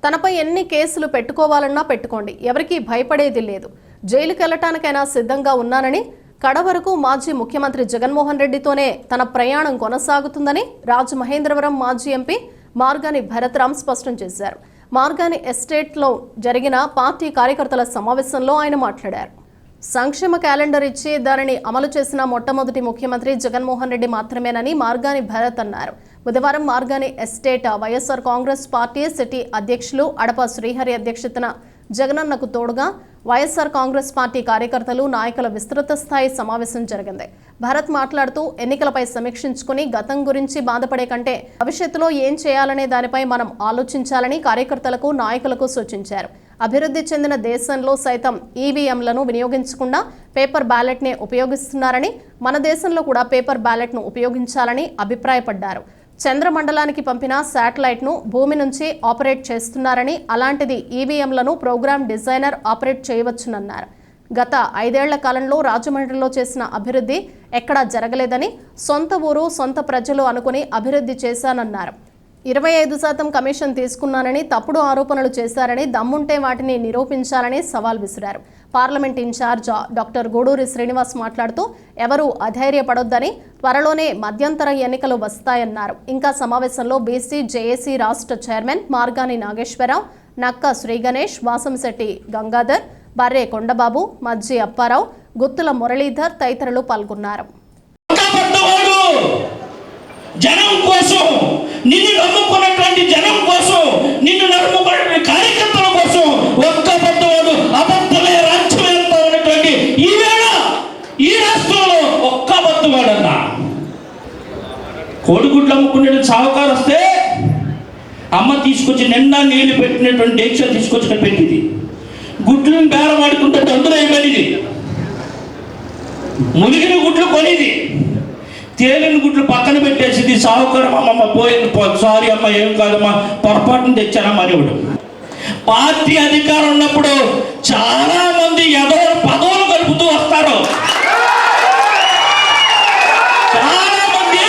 తనపై ఎన్ని కేసులు పెట్టుకోవాలన్నా పెట్టుకోండి, ఎవరికీ భయపడేది లేదు, జైలుకి వెళ్లటానికైనా సిద్ధంగా ఉన్నానని, కడవరకు మాజీ ముఖ్యమంత్రి జగన్మోహన్ రెడ్డితోనే తన ప్రయాణం కొనసాగుతుందని రాజమహేంద్రవరం మాజీ ఎంపీ మార్గాని భరత్రామ్ స్పష్టం చేశారు. మార్గాని ఎస్టేట్లో జరిగిన పార్టీ కార్యకర్తల సమావేశంలో ఆయన మాట్లాడారు. సంక్షేమ క్యాలెండర్ ఇచ్చి దానిని అమలు చేసిన మొట్టమొదటి ముఖ్యమంత్రి జగన్మోహన్ రెడ్డి మాత్రమేనని మార్గాని భరత్ అన్నారు. బుధవారం Margani estate YSR Congress party city అధ్యక్షులు అడప శ్రీహరి అధ్యక్షతన జగనన్నకు తోడుగా వైఎస్ఆర్ కాంగ్రెస్ పార్టీ కార్యకర్తలు నాయకుల విస్తృత స్థాయి సమావేశం జరిగింది. భరత్ మాట్లాడుతూ ఎన్నికలపై సమీక్షించుకుని గతం గురించి బాధపడే కంటే భవిష్యత్తులో ఏం చేయాలనే దానిపై మనం ఆలోచించాలని కార్యకర్తలకు నాయకులకు సూచించారు. అభివృద్ధి చెందిన దేశంలో సైతం ఈవీఎంలను వినియోగించకుండా పేపర్ బ్యాలెట్నే ఉపయోగిస్తున్నారని, మన దేశంలో కూడా పేపర్ బ్యాలెట్ను ఉపయోగించాలని అభిప్రాయపడ్డారు. చంద్రమండలానికి పంపిన శాటిలైట్ను భూమి నుంచి ఆపరేట్ చేస్తున్నారని, అలాంటిది ఈవీఎంలను ప్రోగ్రామ్ డిజైనర్ ఆపరేట్ చేయవచ్చునన్నారు. గత 5 ఏళ్ల కాలంలో రాజమండ్రిలో చేసిన అభివృద్ధి ఎక్కడా జరగలేదని, సొంత ఊరు సొంత ప్రజలు అనుకుని అభివృద్ధి చేశానన్నారు. 25% కమిషన్ తీసుకున్నానని తప్పుడు ఆరోపణలు చేశారని, దమ్ముంటే వాటిని నిరూపించాలని సవాల్ విసిరారు. Parliament incharge doctor Guduri Srinivas మాట్లాడుతూ ఎవరూ అధైర్యపడొద్దని, త్వరలోనే మధ్యంతర ఎన్నికలు వస్తాయన్నారు. ఇంకా సమావేశంలో బీసీ జేఏసీ రాష్ట్ర చైర్మన్ మార్గాని నాగేశ్వరరావు, నక్క శ్రీగణేష్, వాసంశెట్టి గంగాధర్, బర్రే కొండబాబు, మజ్జి అప్పారావు, గుత్తుల మురళీధర్ తదితరులు పాల్గొన్నారు. జనం కోసం, నిన్ను నమ్ముకున్నటువంటి జనం కోసం, నిన్ను నమ్ముకున్న కార్యకర్తల కోసం ఒక్క బద్దవాడు అబద్ధమే రాజ్యం వెళ్తా ఉన్నటువంటి ఈ వేళ ఈ రాష్ట్రంలో ఒక్క బద్దవాడన్నా కోడిగుడ్లు అమ్ముకునే సాహుకారు వస్తే అమ్మ తీసుకొచ్చి నిండా నీళ్లు పెట్టినటువంటి డేక్ష తీసుకొచ్చిన పెట్టింది, గుడ్లను బేరమాడుకుంటే అందులో ఏమనిది, మునిగిన గుడ్లు కొనిది, తేలిన గుడ్లు పక్కన పెట్టేసింది. సాహుకారం అమ్మమ్మ పోయింది, సారీ అమ్మ ఏం కాదమ్మా పొరపాటును తెచ్చానమ్మా అనేవాడు. పార్టీ అధికారం ఉన్నప్పుడు చాలా మంది పదవులు కలుపుతూ వస్తారు. చాలా మంది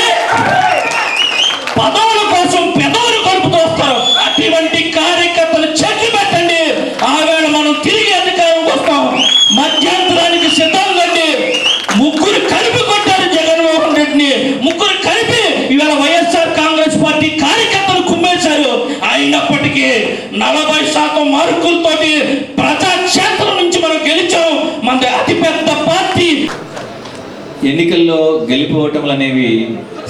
పదవుల కోసం పెదవులు కలుపుతూ వస్తారు. అటువంటి కార్యకర్తలు చెక్కి పెట్టండి, ఆవేళ మనం తిరిగి అధికారంకి వస్తాం. మధ్యంతరానికి సిద్ధంగా ముగ్గురు కలిపి కొట్టారు జగన్మోహన్ రెడ్డిని, ముగ్గురు కలిపి ఇవాళ వైఎస్ఆర్ కాంగ్రెస్ పార్టీ కార్యకర్తలు కుమ్మేశారు. అయినప్పటికీ 40% మార్కులతోటి ప్రజాక్షేత్రం నుంచి మనం గెలిచాం. మన అతిపెద్ద పార్టీ. ఎన్నికల్లో గెలిపోవటములు అనేవి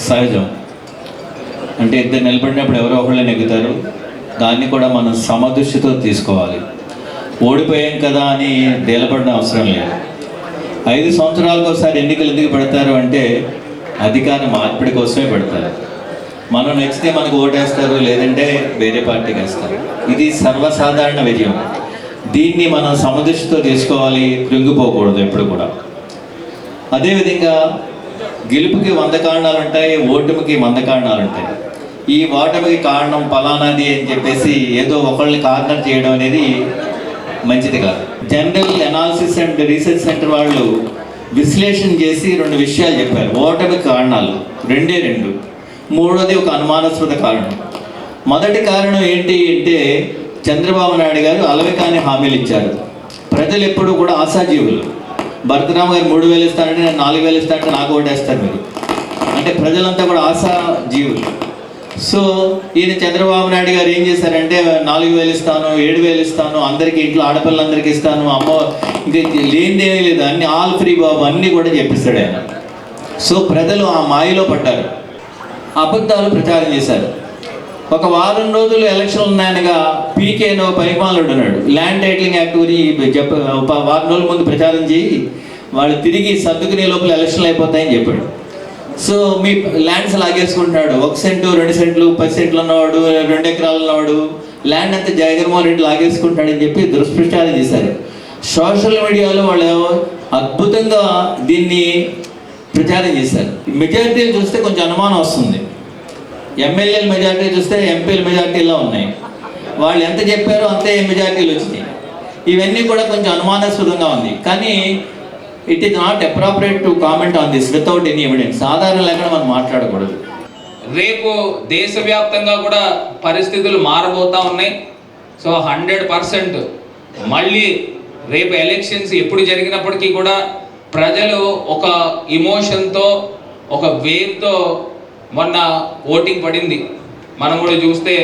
సహజం. అంటే ఇద్దరు నిలబడినప్పుడు ఎవరో ఒకళ్ళు నెగ్గుతారు. దాన్ని కూడా మనం సమదృష్టితో తీసుకోవాలి. ఓడిపోయాం కదా అని తేలపడిన అవసరం లేదు. 5 సంవత్సరాలకు ఒకసారి ఎన్నికలు ఎందుకు పెడతారు అంటే అధికార మార్పిడి కోసమే పెడతారు. మనం నచ్చితే మనకు ఓటేస్తారు, లేదంటే వేరే పార్టీకి వేస్తారు. ఇది సర్వసాధారణ విజయం. దీన్ని మనం సమదృష్టితో తీసుకోవాలి, కృంగిపోకూడదు ఎప్పుడు కూడా. అదేవిధంగా గెలుపుకి 100 కారణాలు ఉంటాయి, ఓటమికి 100 కారణాలు ఉంటాయి. ఈ ఓటమికి కారణం ఫలానాది అని చెప్పేసి ఏదో ఒకళ్ళని కార్నర్ చేయడం అనేది మంచిది కాదు. General analysis and research centre వాళ్ళు విశ్లేషణ చేసి 2 విషయాలు చెప్పారు. ఓటమి కారణాలు 2. మూడోది ఒక అనుమానాస్పద కారణం. మొదటి కారణం ఏంటి అంటే చంద్రబాబు నాయుడు గారు అలవికాని హామీలు ఇచ్చారు. ప్రజలు ఎప్పుడూ కూడా ఆశాజీవులు. భరతరామ్ గారు 3,000 ఇస్తానంటే నేను 4,000 ఇస్తానంటే నాకు ఓటేస్తారు మీరు. అంటే ప్రజలంతా కూడా ఆశాజీవులు. సో ఈయన చంద్రబాబు నాయుడు గారు ఏం చేశారంటే 4,000 ఇస్తాను, 7,000 ఇస్తాను, అందరికీ ఇంట్లో ఆడపిల్లలందరికీ ఇస్తాను, అమ్మ ఇంకా లేనిదేమీ లేదు, అన్ని ఆల్ ఫ్రీ బాబు అన్నీ కూడా చెప్పిస్తాడు ఆయన. సో ప్రజలు ఆ మాయలో పడ్డారు, అబద్ధాలు ప్రచారం చేశారు. ఒక వారం రోజులు ఎలక్షన్లు ఉన్నాయనగా పీకేనో పరిపాలనుడు ఉన్నాడు, ల్యాండ్ టైటిలింగ్ యాక్ట్ గురించి వారం రోజుల ముందు ప్రచారం చేయి వాళ్ళు తిరిగి సర్దుకునే లోపల ఎలక్షన్లు అయిపోతాయని చెప్పాడు. సో మీ ల్యాండ్స్ లాగేసుకుంటున్నాడు. 1 సెంటు 2 సెంట్లు 10 సెంట్లు ఉన్నవాడు, 2 ఎకరాలు ఉన్నవాడు ల్యాండ్ అంతా జగన్మోహన్ రెడ్డి లాగేసుకుంటాడని చెప్పి దుష్ప్రచారం చేశారు. సోషల్ మీడియాలో వాళ్ళు అద్భుతంగా దీన్ని ప్రచారం చేశారు. మెజారిటీలు చూస్తే కొంచెం అనుమానం వస్తుంది. ఎమ్మెల్యేల మెజారిటీ చూస్తే ఎంపీల మెజారిటీలో ఉన్నాయి. వాళ్ళు ఎంత చెప్పారో అంతే మెజారిటీలు వచ్చినాయి. ఇవన్నీ కూడా కొంచెం అనుమానాస్పదంగా ఉంది. కానీ it is not appropriate to comment on this without any evidence. ఆధారం లేకుండా మనం మాట్లాడకూడదు. రేపు దేశవ్యాప్తంగా కూడా పరిస్థితులు మారబోతా ఉన్నాయి. సో 100% మళ్ళీ రేపు ఎలక్షన్స్ ఎప్పుడు జరిగినప్పటికీ కూడా ప్రజలు ఒక ఇమోషన్తో, ఒక వేవ్తో మొన్న ఓటింగ్ పడింది. మనం కూడా చూస్తే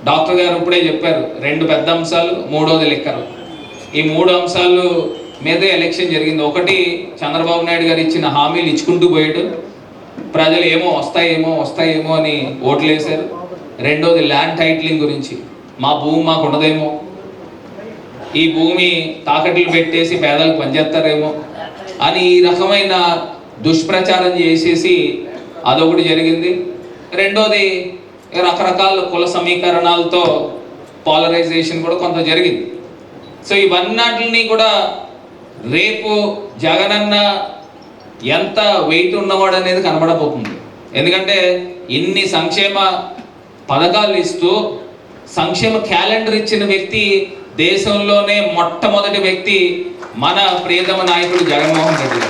డాక్టర్ గారు ఇప్పుడే చెప్పారు 2 పెద్ద అంశాలు, 3వది లెక్కరు. ఈ 3 అంశాలు మీద ఎలక్షన్ జరిగింది. ఒకటి చంద్రబాబు నాయుడు గారు ఇచ్చిన హామీలు ఇచ్చుకుంటూ పోయాడు, ప్రజలు ఏమో వస్తాయేమో అని ఓట్లు వేశారు. 2వది ల్యాండ్ టైటిలింగ్ గురించి, మా భూమి మాకు ఉండదేమో, ఈ భూమి తాకట్లు పెట్టేసి పేదలకు పనిచేస్తారేమో అని ఈ రకమైన దుష్ప్రచారం చేసేసి అదొకటి జరిగింది. 2వది రకరకాల కుల సమీకరణాలతో పోలరైజేషన్ కూడా కొంత జరిగింది. సో ఇవన్నిటిని కూడా రేపు జగనన్న ఎంత వెయిట్ ఉన్నవాడు అనేది కనబడబోతుంది. ఎందుకంటే ఇన్ని సంక్షేమ పథకాలు ఇస్తూ సంక్షేమ క్యాలెండర్ ఇచ్చిన వ్యక్తి, దేశంలోనే మొట్టమొదటి వ్యక్తి మన ప్రియతమ నాయకుడు జగన్మోహన్ రెడ్డి గారు.